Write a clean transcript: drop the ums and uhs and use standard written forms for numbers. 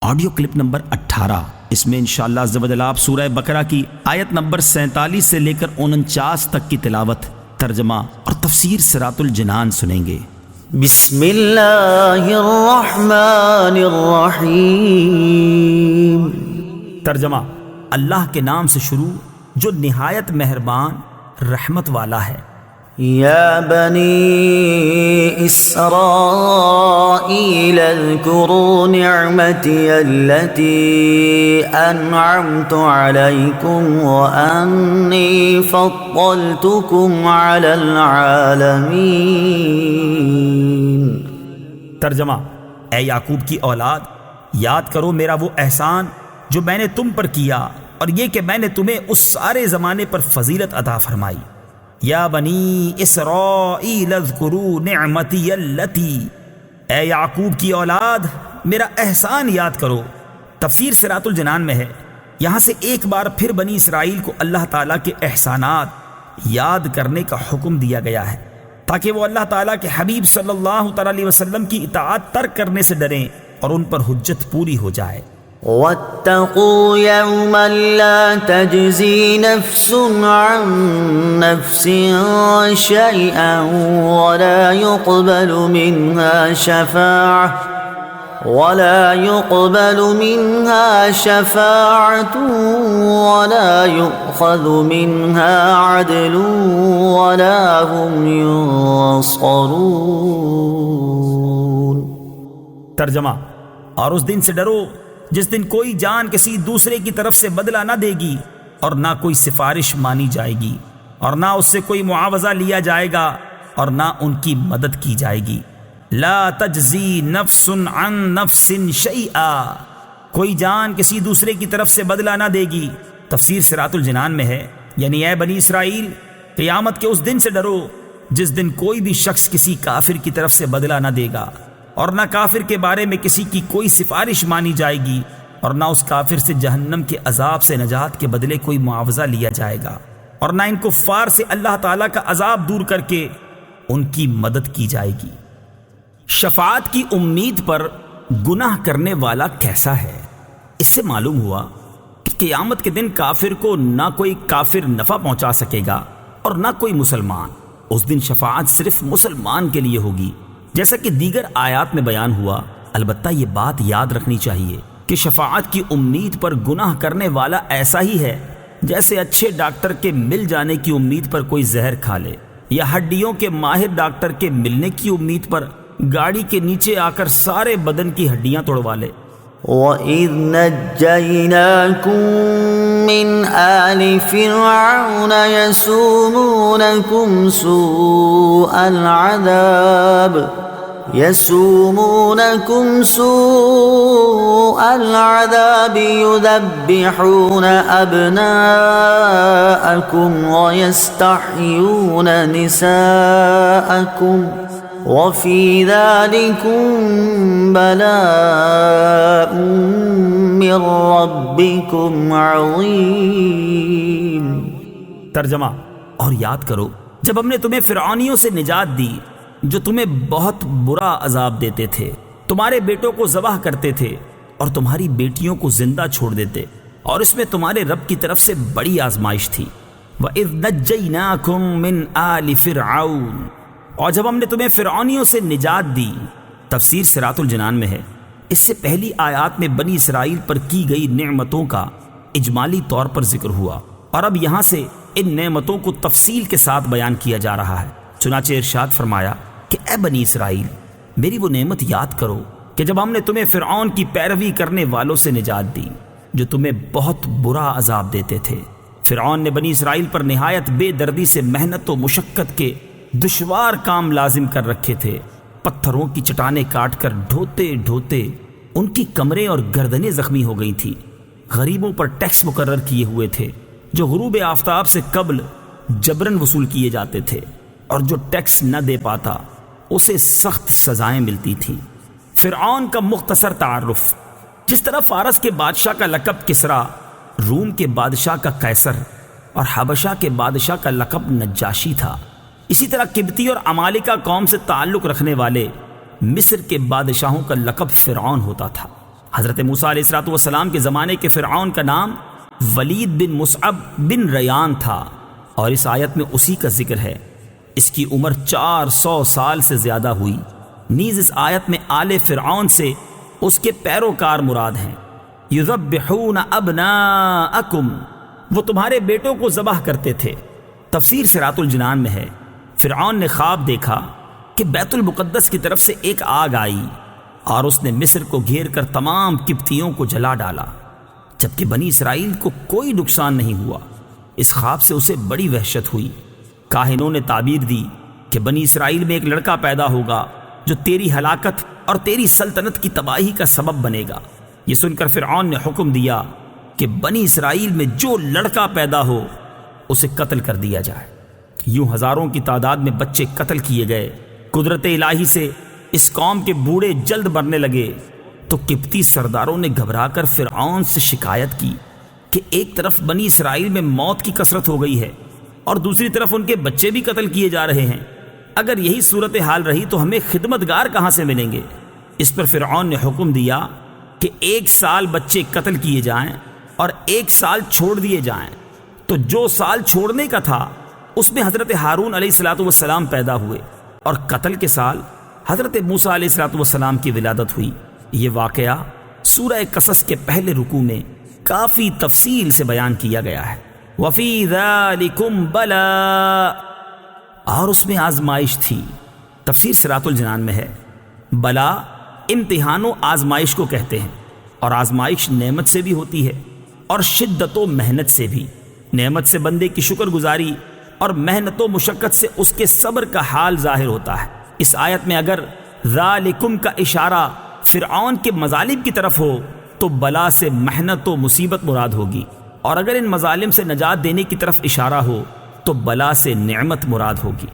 Audio clip number 18۔ اس میں انشاءاللہ عز و جل آپ سورہ بقرہ کی آیت نمبر 47 سے لے کر 49 تک کی تلاوت، ترجمہ اور تفسیر صراط الجنان سنیں گے۔ بسم اللہ الرحمن الرحیم۔ ترجمہ: اللہ کے نام سے شروع جو نہایت مہربان رحمت والا ہے۔ یا بنی اسرائیل اذکروا نعمتی التي انعمت علیکم وانی فضلتکم علی العالمین۔ ترجمہ: اے یعقوب کی اولاد، یاد کرو میرا وہ احسان جو میں نے تم پر کیا، اور یہ کہ میں نے تمہیں اس سارے زمانے پر فضیلت عطا فرمائی۔ یا بنی اسرائیل اذکروا نعمتی التی، اے یعقوب کی اولاد میرا احسان یاد کرو۔ تفسیر صراط الجنان میں ہے، یہاں سے ایک بار پھر بنی اسرائیل کو اللہ تعالیٰ کے احسانات یاد کرنے کا حکم دیا گیا ہے، تاکہ وہ اللہ تعالیٰ کے حبیب صلی اللہ تعالیٰ علیہ وسلم کی اطاعت ترک کرنے سے ڈریں اور ان پر حجت پوری ہو جائے۔ واتقوا يوما لا تجزي نفس عن نفس شيئا ولا يقبل منها شفاعة ولا يؤخذ منها عدل ولا هم ينصرون۔ ترجمہ: اور اس دن سے ڈرو جس دن کوئی جان کسی دوسرے کی طرف سے بدلہ نہ دے گی، اور نہ کوئی سفارش مانی جائے گی، اور نہ اس سے کوئی معاوضہ لیا جائے گا، اور نہ ان کی مدد کی جائے گی۔ لا تجزی نفس عن نفس شیئا، کوئی جان کسی دوسرے کی طرف سے بدلہ نہ دے گی۔ تفسیر صراط الجنان میں ہے، یعنی اے بنی اسرائیل، قیامت کے اس دن سے ڈرو جس دن کوئی بھی شخص کسی کافر کی طرف سے بدلہ نہ دے گا، اور نہ کافر کے بارے میں کسی کی کوئی سفارش مانی جائے گی، اور نہ اس کافر سے جہنم کے عذاب سے نجات کے بدلے کوئی معاوضہ لیا جائے گا، اور نہ ان کفار سے اللہ تعالیٰ کا عذاب دور کر کے ان کی مدد کی جائے گی۔ شفاعت کی امید پر گناہ کرنے والا کیسا ہے؟ اس سے معلوم ہوا کہ قیامت کے دن کافر کو نہ کوئی کافر نفع پہنچا سکے گا اور نہ کوئی مسلمان۔ اس دن شفاعت صرف مسلمان کے لیے ہوگی، جیسا کہ دیگر آیات میں بیان ہوا۔ البتہ یہ بات یاد رکھنی چاہیے کہ شفاعت کی امید پر گناہ کرنے والا ایسا ہی ہے جیسے اچھے ڈاکٹر کے مل جانے کی امید پر کوئی زہر کھا لے، یا ہڈیوں کے ماہر ڈاکٹر کے ملنے کی امید پر گاڑی کے نیچے آ کر سارے بدن کی ہڈیاں توڑوا لے۔ وَإِذْ نَجَّيْنَاكُمْ مِنْ آلِ فِرْعَوْنَ يَسُومُونَكُمْ سُوءَ الْعَذَابِ يُذَبِّحُونَ أَبْنَاءَكُمْ وَيَسْتَحْيُونَ نِسَاءَكُمْ وَفِي ذَلِكُمْ بَلَاءٌ مِّن رَّبِّكُمْ عَظِيمٌ۔ ترجمہ: اور یاد کرو جب ہم نے تمہیں فرعونیوں سے نجات دی جو تمہیں بہت برا عذاب دیتے تھے، تمہارے بیٹوں کو ذبح کرتے تھے اور تمہاری بیٹیوں کو زندہ چھوڑ دیتے، اور اس میں تمہارے رب کی طرف سے بڑی آزمائش تھی۔ وَإِذْ نَجَّيْنَاكُمْ مِنْ آلِ فِرْعَوْنَ، اور جب ہم نے تمہیں فرعونیوں سے نجات دی۔ تفسیر صراط الجنان میں ہے، اس سے پہلی آیات میں بنی اسرائیل پر کی گئی نعمتوں کا اجمالی طور پر ذکر ہوا، اور اب یہاں سے ان نعمتوں کو تفصیل کے ساتھ بیان کیا جا رہا ہے۔ چنانچہ ارشاد فرمایا کہ اے بنی اسرائیل، میری وہ نعمت یاد کرو کہ جب ہم نے تمہیں فرعون کی پیروی کرنے والوں سے نجات دی جو تمہیں بہت برا عذاب دیتے تھے۔ فرعون نے بنی اسرائیل پر نہایت بے دردی سے محنت و مشقت کے دشوار کام لازم کر رکھے تھے۔ پتھروں کی چٹانیں کاٹ کر ڈھوتے ڈھوتے ان کی کمریں اور گردنیں زخمی ہو گئی تھیں۔ غریبوں پر ٹیکس مقرر کیے ہوئے تھے جو غروب آفتاب سے قبل جبراً وصول کیے جاتے تھے، اور جو ٹیکس نہ دے پاتا اسے سخت سزائیں ملتی تھیں۔ فرعون کا مختصر تعارف: جس طرح فارس کے بادشاہ کا لقب کسرا، روم کے بادشاہ کا قیصر اور حبشہ کے بادشاہ کا لقب نجاشی تھا، اسی طرح قبطی اور عمالقہ کا قوم سے تعلق رکھنے والے مصر کے بادشاہوں کا لقب فرعون ہوتا تھا۔ حضرت موسیٰ علیہ السلام کے زمانے کے فرعون کا نام ولید بن مصعب بن ریان تھا، اور اس آیت میں اسی کا ذکر ہے۔ اس کی عمر 400 سال سے زیادہ ہوئی۔ نیز اس آیت میں آل فرعون سے اس کے پیروکار مراد ہیں۔ یذبحون ابناءکم، وہ تمہارے بیٹوں کو ذبح کرتے تھے۔ تفسیر صراط الجنان میں ہے، فرعون نے خواب دیکھا کہ بیت المقدس کی طرف سے ایک آگ آئی اور اس نے مصر کو گھیر کر تمام قبطیوں کو جلا ڈالا، جبکہ بنی اسرائیل کو کوئی نقصان نہیں ہوا۔ اس خواب سے اسے بڑی وحشت ہوئی۔ کاہنوں نے تعبیر دی کہ بنی اسرائیل میں ایک لڑکا پیدا ہوگا جو تیری ہلاکت اور تیری سلطنت کی تباہی کا سبب بنے گا۔ یہ سن کر فرعون نے حکم دیا کہ بنی اسرائیل میں جو لڑکا پیدا ہو اسے قتل کر دیا جائے۔ یوں ہزاروں کی تعداد میں بچے قتل کیے گئے۔ قدرت الہی سے اس قوم کے بوڑھے جلد مرنے لگے تو قبطی سرداروں نے گھبرا کر فرعون سے شکایت کی کہ ایک طرف بنی اسرائیل میں موت کی کثرت ہو گئی ہے اور دوسری طرف ان کے بچے بھی قتل کیے جا رہے ہیں۔ اگر یہی صورتحال رہی تو ہمیں خدمتگار کہاں سے ملیں گے؟ اس پر فرعون نے حکم دیا کہ 1 سال بچے قتل کیے جائیں اور 1 سال چھوڑ دیے جائیں۔ تو جو سال چھوڑنے کا تھا اس میں حضرت ہارون علیہ السلام پیدا ہوئے، اور قتل کے سال حضرت موسیٰ علیہ السلام کی ولادت ہوئی۔ یہ واقعہ سورہ قصص کے پہلے رکوع میں کافی تفصیل سے بیان کیا گیا ہے۔ وَفِي ذَلِكُمْ بَلَاءٌ، اور اس میں آزمائش تھی۔ تفسیر صراط الجنان میں ہے، بلا امتحان و آزمائش کو کہتے ہیں، اور آزمائش نعمت سے بھی ہوتی ہے اور شدت و محنت سے بھی۔ نعمت سے بندے کی شکر گزاری اور محنت و مشقت سے اس کے صبر کا حال ظاہر ہوتا ہے۔ اس آیت میں اگر ذالکم کا اشارہ فرعون کے مظالم کی طرف ہو تو بلا سے محنت و مصیبت مراد ہوگی، اور اگر ان مظالم سے نجات دینے کی طرف اشارہ ہو تو بلا سے نعمت مراد ہوگی۔